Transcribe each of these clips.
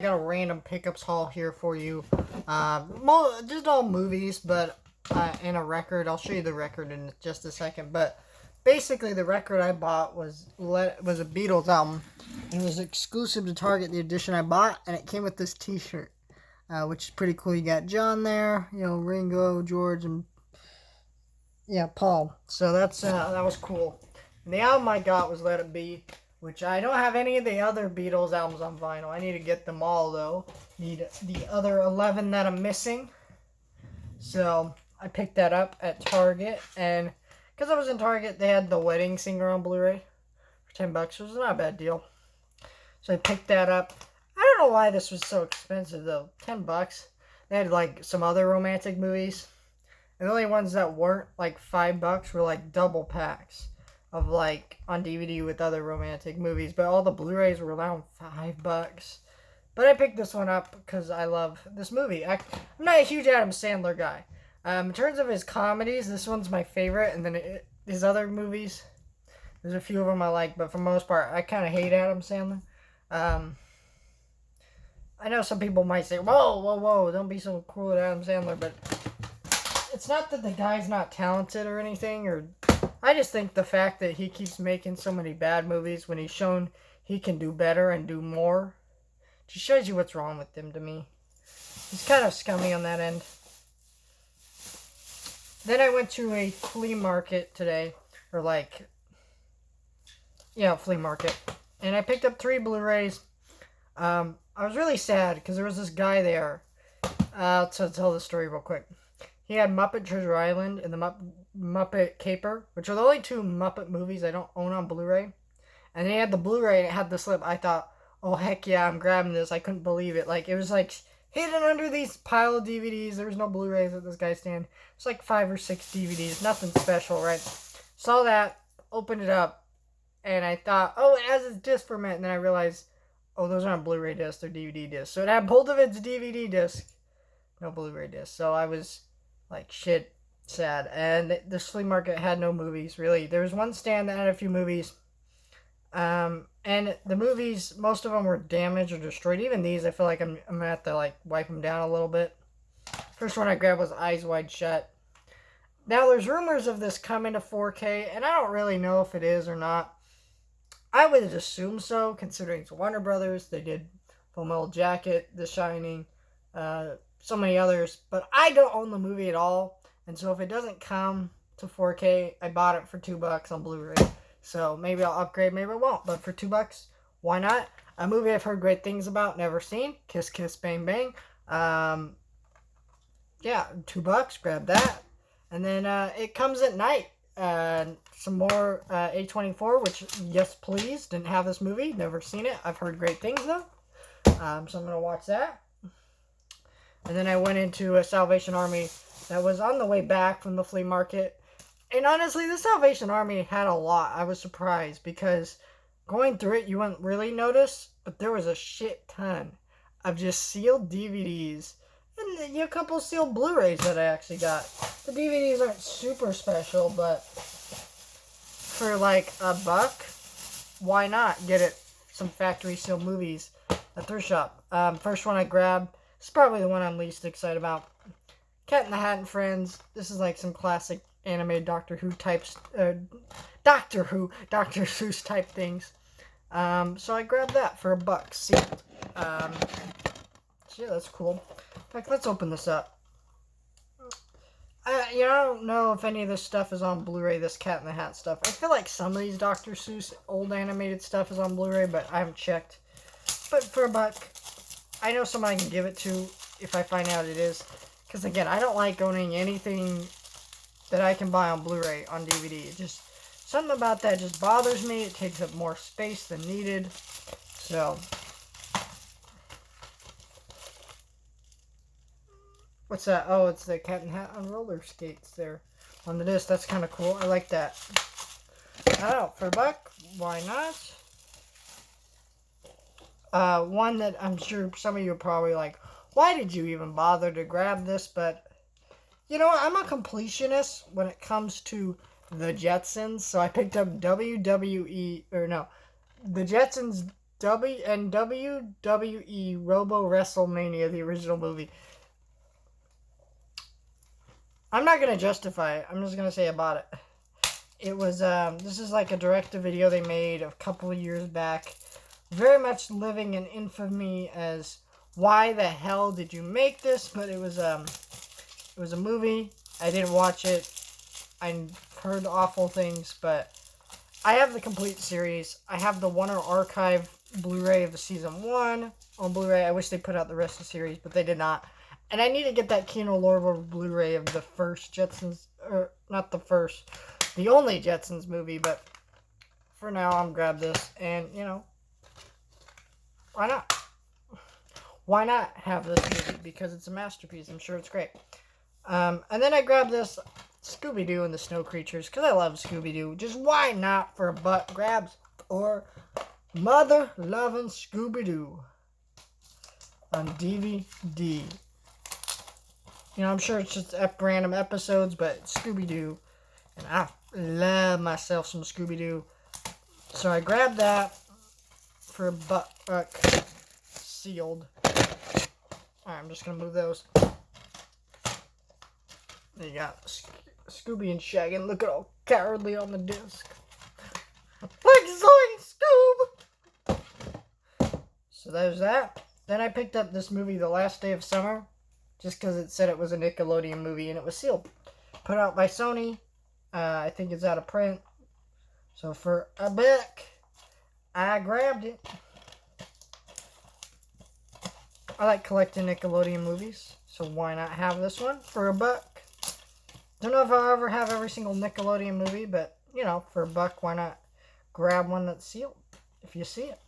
I got a random pickups haul here for you. Just all movies, but and a record. I'll show you the record in just a second. But basically, the record I bought was a Beatles album. It was exclusive to Target, the edition I bought, and it came with this T-shirt, which is pretty cool. You got John there, Ringo, George, and Paul. So that was cool. And the album I got was Let It Be, which I don't have any of the other Beatles albums on vinyl. I need to get them all, though. Need the other 11 that I'm missing. So I picked that up at Target, and because I was in Target, they had The Wedding Singer on Blu-ray for $10, which was not a bad deal. So I picked that up. I don't know why this was so expensive, though. $10. They had, like, some other romantic movies. And the only ones that weren't, like, $5 were, like, double packs of, like, on DVD with other romantic movies. But all the Blu-rays were around $5. But I picked this one up because I love this movie. I'm not a huge Adam Sandler guy. In terms of his comedies, this one's my favorite. And then his other movies, there's a few of them I like. But for the most part, I kind of hate Adam Sandler. I know some people might say, whoa, don't be so cruel at Adam Sandler. But it's not that the guy's not talented or anything, or I just think the fact that he keeps making so many bad movies when he's shown he can do better and do more just shows you what's wrong with him to me. He's kind of scummy on that end. Then I went to a flea market today, or flea market, and I picked up 3 Blu-rays. I was really sad because there was this guy there. I'll tell the story real quick. He had Muppet Treasure Island and the Muppet Caper, which are the only 2 Muppet movies I don't own on Blu-ray. And he had the Blu-ray and it had the slip. I thought, oh heck yeah, I'm grabbing this. I couldn't believe it. Like, it was like hidden under these pile of DVDs. There was no Blu-rays at this guy's stand. It's like 5 or 6 DVDs. Nothing special, right? Saw that, opened it up, and I thought, oh, it has its disc for a minute. And then I realized, oh, those aren't Blu-ray discs, they're DVD discs. So it had both of its DVD discs, no Blu-ray discs. So I was like, shit, sad. And this flea market had no movies, really. There was one stand that had a few movies. And the movies, most of them were damaged or destroyed. Even these, I feel like I'm going to have to, like, wipe them down a little bit. First one I grabbed was Eyes Wide Shut. Now, there's rumors of this coming to 4K, and I don't really know if it is or not. I would assume so, considering it's Warner Brothers. They did Full Metal Jacket, The Shining, so many others. But I don't own the movie at all. And so if it doesn't come to 4K, I bought it for $2 on Blu-ray. So maybe I'll upgrade, maybe I won't. But for $2, why not? A movie I've heard great things about, never seen. Kiss Kiss Bang Bang. $2, grab that. And then it comes at night. Some more A24, which, yes please, didn't have this movie, never seen it. I've heard great things though. So I'm going to watch that. And then I went into a Salvation Army that was on the way back from the flea market. And honestly, the Salvation Army had a lot. I was surprised because going through it, you wouldn't really notice, but there was a shit ton of just sealed DVDs and a couple sealed Blu-rays that I actually got. The DVDs aren't super special, but for like $1, why not get it? Some factory sealed movies at thrift shop. First one I grabbed is probably the one I'm least excited about. Cat in the Hat and Friends. This is like some classic animated Doctor Seuss type things. So I grabbed that for $1 sealed. So yeah, that's cool. In fact, let's open this up. I don't know if any of this stuff is on Blu-ray, this Cat in the Hat stuff. I feel like some of these Dr. Seuss old animated stuff is on Blu-ray, but I haven't checked. But for $1, I know somebody I can give it to if I find out it is. Because again, I don't like owning anything that I can buy on Blu-ray on DVD. Just something about that just bothers me. It takes up more space than needed. So, what's that? Oh, it's the Cat in the Hat on roller skates there on the disc. That's kind of cool. I like that. Oh, for $1, why not? One that I'm sure some of you are probably like, why did you even bother to grab this? But you know what? I'm a completionist when it comes to the Jetsons. So I picked up the Jetsons WWE Robo WrestleMania, the original movie. I'm not gonna justify it. I'm just gonna say about it. It was this is like a direct-to-video they made a couple of years back. Very much living in infamy as why the hell did you make this? But it was a movie. I didn't watch it. I heard awful things, but I have the complete series. I have the Warner Archive Blu-ray of the season 1 on Blu-ray. I wish they put out the rest of the series, but they did not. And I need to get that Kino Lorber Blu-ray of the first Jetsons, or not the first, the only Jetsons movie, but for now I'm grab this, and you know, why not? Why not have this movie? Because it's a masterpiece. I'm sure it's great. And then I grabbed this Scooby-Doo and the Snow Creatures, because I love Scooby-Doo. Just why not for butt grabs or mother-loving Scooby-Doo on DVD. You know, I'm sure it's just random episodes, but Scooby-Doo. And I love myself some Scooby-Doo. So I grabbed that for a butt sealed. Alright, I'm just going to move those. There you got Scooby and Shaggy. And look at all cowardly on the disc. Like Zoink Scoob! So there's that. Then I picked up this movie, The Last Day of Summer. Just because it said it was a Nickelodeon movie and it was sealed. Put out by Sony. I think it's out of print. So for a buck, I grabbed it. I like collecting Nickelodeon movies. So why not have this one for a buck? Don't know if I'll ever have every single Nickelodeon movie, but, you know, for a buck, why not grab one that's sealed if you see it?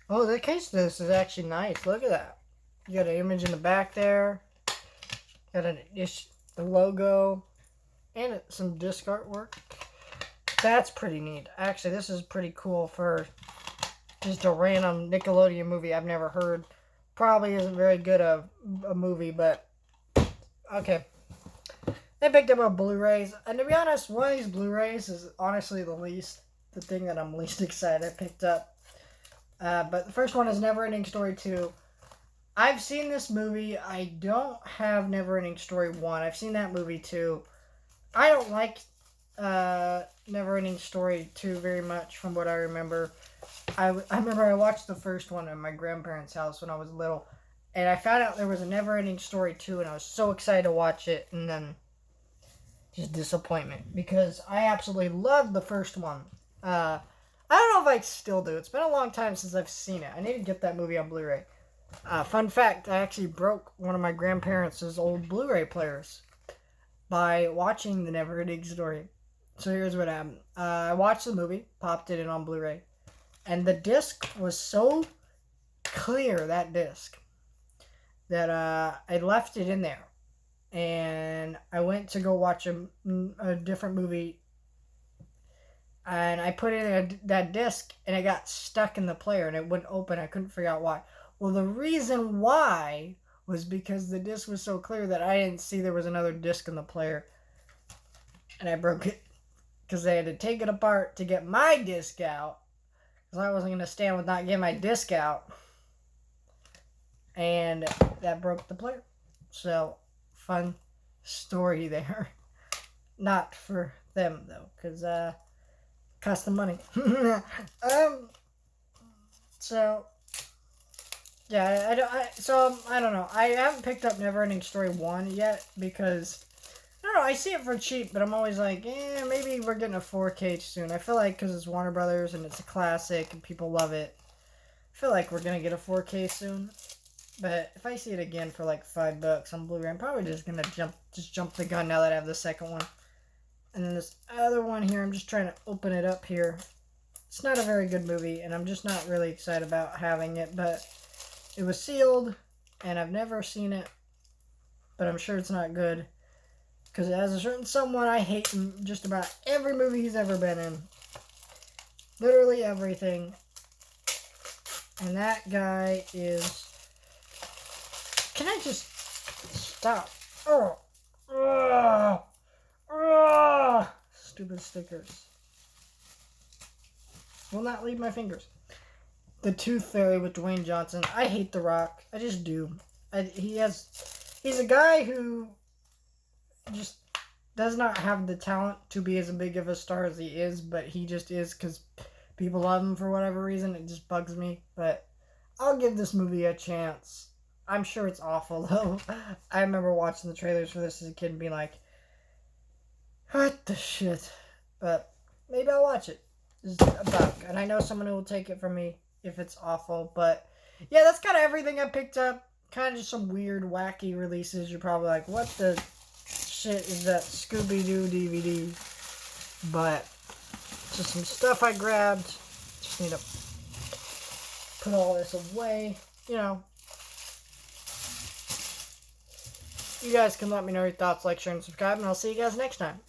Oh, the case of this is actually nice. Look at that. You got an image in the back there. Got the logo. And some disc artwork. That's pretty neat. Actually, this is pretty cool for just a random Nickelodeon movie I've never heard. Probably isn't very good of a movie, but okay. They picked up our Blu-rays. And to be honest, one of these Blu-rays is honestly the thing that I'm least excited I picked up. But the first one is Neverending Story 2. I've seen this movie. I don't have Neverending Story 1. I've seen that movie too. I don't like Neverending Story 2 very much from what I remember. I remember I watched the first one at my grandparents' house when I was little. And I found out there was a Neverending Story 2 and I was so excited to watch it. And then just disappointment. Because I absolutely loved the first one. I don't know if I still do. It's been a long time since I've seen it. I need to get that movie on Blu-ray. Fun fact, I actually broke one of my grandparents' old Blu-ray players by watching the Neverending Story. So here's what happened. I watched the movie, popped it in on Blu-ray, and the disc was so clear, that disc, that I left it in there. And I went to go watch a different movie, and I put it in that disc, and it got stuck in the player, and it wouldn't open. I couldn't figure out why. Well, the reason why was because the disc was so clear that I didn't see there was another disc in the player, and I broke it because I had to take it apart to get my disc out, because I wasn't going to stand with not getting my disc out, and that broke the player. So, fun story there. Not for them, though, because cost them money. So yeah, I don't know. I haven't picked up Neverending Story 1 yet because I don't know. I see it for cheap, but I'm always like, maybe we're getting a 4K soon. I feel like because it's Warner Brothers and it's a classic and people love it, I feel like we're gonna get a 4K soon. But if I see it again for like $5 on Blu-ray, I'm probably just gonna jump the gun now that I have the second one. And then this other one here, I'm just trying to open it up here. It's not a very good movie, and I'm just not really excited about having it, but It was sealed, and I've never seen it, but I'm sure it's not good. Because it has a certain someone I hate in just about every movie he's ever been in. Literally everything. And that guy is... Can I just stop? Oh. Ugh. Ugh. Stupid stickers. Will not leave my fingers. The Tooth Fairy with Dwayne Johnson. I hate The Rock. I just do. He's a guy who just does not have the talent to be as big of a star as he is, but he just is because people love him for whatever reason. It just bugs me. But I'll give this movie a chance. I'm sure it's awful, though. I remember watching the trailers for this as a kid and being like, what the shit? But maybe I'll watch it. It's $1. And I know someone who will take it from me if it's awful. But yeah, that's kind of everything I picked up. Kind of just some weird, wacky releases. You're probably like, what the shit is that Scooby-Doo DVD? But just some stuff I grabbed. Just need to put all this away. You know. You guys can let me know your thoughts, like, share, and subscribe, and I'll see you guys next time.